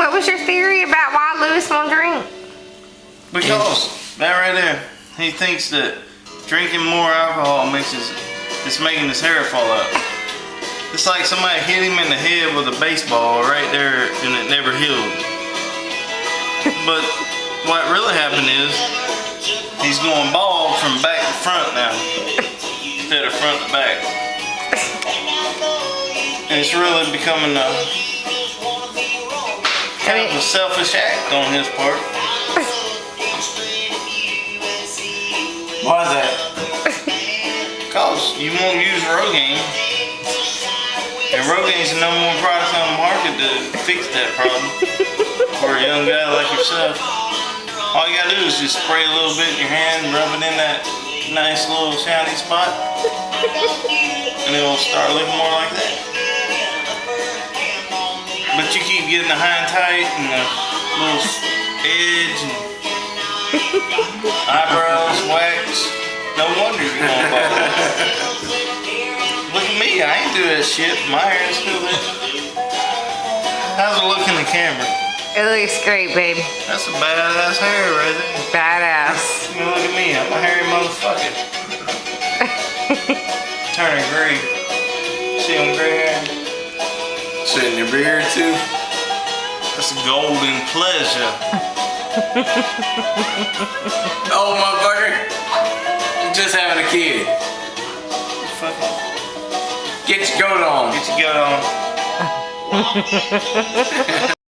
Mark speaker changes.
Speaker 1: what was your theory about why Lewis won't drink?
Speaker 2: Because that right there, he thinks that drinking more alcohol it's making his hair fall out. It's like somebody hit him in the head with a baseball right there and it never healed. But what really happened is he's going bald from back to front now instead of front to back. And it's really becoming kind of a selfish act on his part. Why is that? Because you won't use Rogaine. And Rogaine's the number one product on the market to fix that problem. For a young guy like yourself. All you gotta do is just spray a little bit in your hand, rub it in that nice little shiny spot. And it'll start looking more like that. But you keep getting the high and tight and the little edge and eyebrows, wax. No wonder you're going bald. Look at me, I ain't do that shit. My hair is still there. How's it look in the camera?
Speaker 1: It looks great, babe.
Speaker 2: That's a badass hair right there.
Speaker 1: Badass.
Speaker 2: You look at me, I'm a hairy motherfucker. Turning gray. See them gray hair?
Speaker 3: Shedding your beard too?
Speaker 2: That's a golden pleasure.
Speaker 3: Oh, motherfucker. Just having a kid.
Speaker 2: Fucking
Speaker 3: Get your coat on.
Speaker 2: get your gut on.